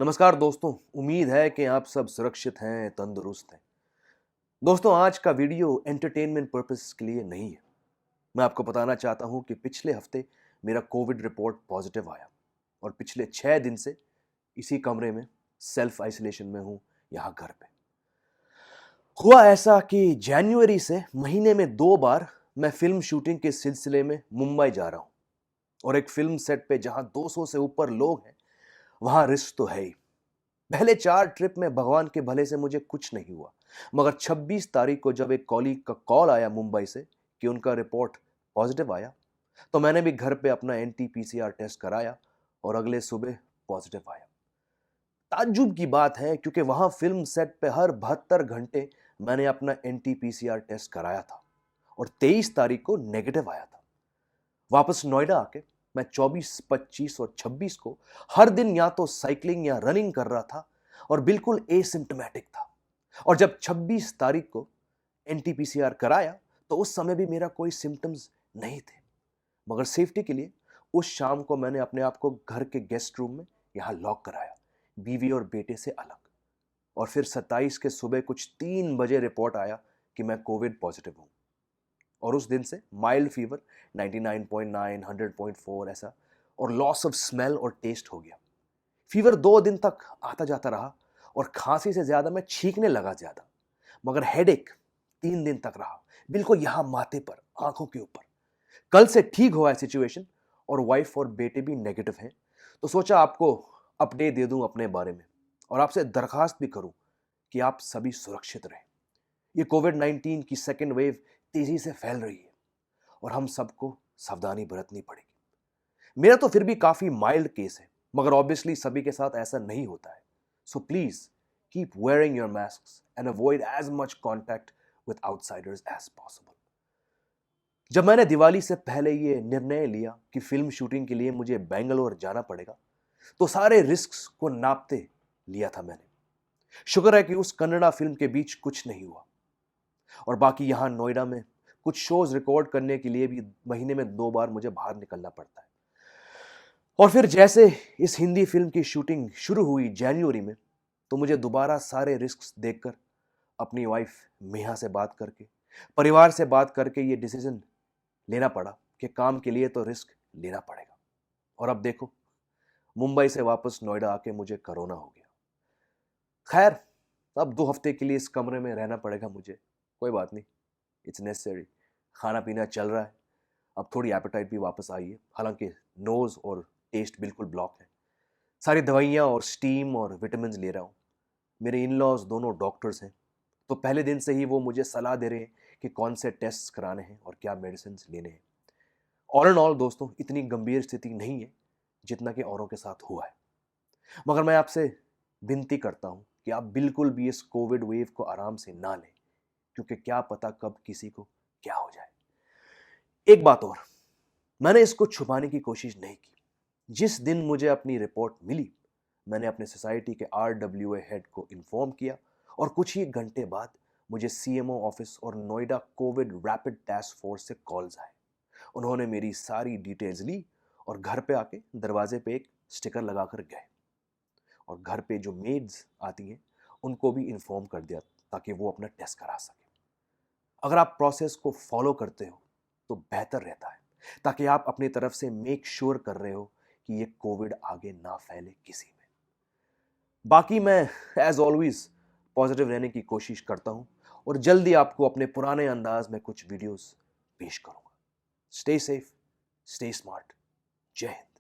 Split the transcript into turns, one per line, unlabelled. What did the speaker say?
नमस्कार दोस्तों, उम्मीद है कि आप सब सुरक्षित हैं, तंदुरुस्त हैं। दोस्तों, आज का वीडियो एंटरटेनमेंट पर्पस के लिए नहीं है। मैं आपको बताना चाहता हूं कि पिछले हफ्ते मेरा कोविड रिपोर्ट पॉजिटिव आया और पिछले 6 दिन से इसी कमरे में सेल्फ आइसोलेशन में हूं, यहां घर पे। हुआ ऐसा कि जनवरी से महीने में 2 बार मैं फिल्म शूटिंग के सिलसिले में मुंबई जा रहा हूं और एक फिल्म सेट पे जहां 200 से ऊपर लोग हैं, वहां रिस्क तो है ही। पहले 4 ट्रिप में भगवान के भले से मुझे कुछ नहीं हुआ, मगर 26 तारीख को जब एक कॉलीग का कॉल आया मुंबई से कि उनका रिपोर्ट पॉजिटिव आया, तो मैंने भी घर पे अपना एनटी-पीसीआर टेस्ट कराया और अगले सुबह पॉजिटिव आया। ताज्जुब की बात है क्योंकि वहां फिल्म सेट पे हर 72 घंटे मैंने अपना एनटी-पीसीआर टेस्ट कराया था और 23 तारीख को नेगेटिव आया था। वापस नोएडा आके मैं 24, 25 और 26 को हर दिन या तो साइकिलिंग या रनिंग कर रहा था और बिल्कुल एसिम्प्टोमेटिक था। और जब 26 तारीख को एनटीपीसीआर कराया तो उस समय भी मेरा कोई सिम्टम्स नहीं थे, मगर सेफ्टी के लिए उस शाम को मैंने अपने आप को घर के गेस्ट रूम में यहाँ लॉक कराया, बीवी और बेटे से अलग। और फिर 27 के सुबह कुछ 3 बजे रिपोर्ट आया कि मैं कोविड पॉजिटिव हूँ और उस दिन से माइल्ड फीवर 99.9, 100.4 ऐसा और लॉस ऑफ स्मेल और टेस्ट हो गया। फीवर 2 दिन तक आता जाता रहा और खांसी से ज्यादा मैं छींकने लगा ज्यादा, मगर हेडेक 3 दिन तक रहा, बिल्कुल यहां माथे पर, आंखों के ऊपर। कल से ठीक हुआ है सिचुएशन और वाइफ और बेटे भी नेगेटिव हैं, तो सोचा आपको अपडेट दे दूं अपने बारे में और आपसे दरखास्त भी करूं कि आप सभी सुरक्षित रहें। ये कोविड-19 की सेकेंड वेव तेजी से फैल रही है और हम सबको सावधानी बरतनी पड़ेगी। मेरा तो फिर भी काफी माइल्ड केस है, मगर ऑब्वियसली सभी के साथ ऐसा नहीं होता है। So please keep wearing your masks and avoid as much contact with outsiders as possible. जब मैंने दिवाली से पहले ये निर्णय लिया कि फिल्म शूटिंग के लिए मुझे बेंगलोर जाना पड़ेगा, तो सारे रिस्क्स को नापते लिया था मैंने। शुक्र है कि उस कन्नड़ा फिल्म के बीच कुछ नहीं हुआ और बाकी यहां नोएडा में कुछ शोज रिकॉर्ड करने के लिए भी महीने में 2 बार मुझे बाहर निकलना पड़ता है। और फिर जैसे इस हिंदी फिल्म की शूटिंग शुरू हुई जनवरी में, तो मुझे दोबारा सारे रिस्क्स देखकर अपनी वाइफ मेहा से बात करके, परिवार से बात करके ये डिसीजन लेना पड़ा कि काम के लिए तो रिस्क लेना पड़ेगा। और अब देखो, मुंबई से वापस नोएडा आके मुझे कोरोना हो गया। खैर, अब 2 हफ्ते के लिए इस कमरे में रहना पड़ेगा मुझे, कोई बात नहीं, इट्स नेसेसरी। खाना पीना चल रहा है, अब थोड़ी एपेटाइट भी वापस आई है, हालांकि नोज और टेस्ट बिल्कुल ब्लॉक है। सारी दवाइयाँ और स्टीम और विटामिन ले रहा हूँ। मेरे इन लॉज दोनों डॉक्टर्स हैं, तो पहले दिन से ही वो मुझे सलाह दे रहे हैं कि कौन से टेस्ट कराने हैं और क्या मेडिसिन लेने हैं। ऑल एंड ऑल दोस्तों, इतनी गंभीर स्थिति नहीं है जितना कि औरों के साथ हुआ है, मगर मैं आपसे विनती करता हूँ कि आप बिल्कुल भी इस कोविड वेव को आराम से ना लें, क्योंकि क्या पता कब किसी को क्या हो जाए। एक बात और, मैंने इसको छुपाने की कोशिश नहीं की। जिस दिन मुझे अपनी रिपोर्ट मिली, मैंने अपने सोसाइटी के आरडब्ल्यूए हेड को इन्फॉर्म किया और कुछ ही घंटे बाद मुझे सीएमओ ऑफिस और Noida Covid rapid task force से कॉल्स आए। उन्होंने मेरी सारी डिटेल्स ली और घर पे आके दरवाजे पे एक स्टिकर लगाकर गए और घर पे जो मेड्स आती हैं उनको भी इन्फॉर्म कर दिया ताकि वो अपना टेस्ट करा सके। अगर आप प्रोसेस को फॉलो करते हो तो बेहतर रहता है, ताकि आप अपनी तरफ से मेक श्योर कर रहे हो कि ये कोविड आगे ना फैले किसी में। बाकी मैं एज ऑलवेज पॉजिटिव रहने की कोशिश करता हूं और जल्दी आपको अपने पुराने अंदाज में कुछ वीडियोस पेश करूंगा। Stay safe, stay smart. जय हिंद।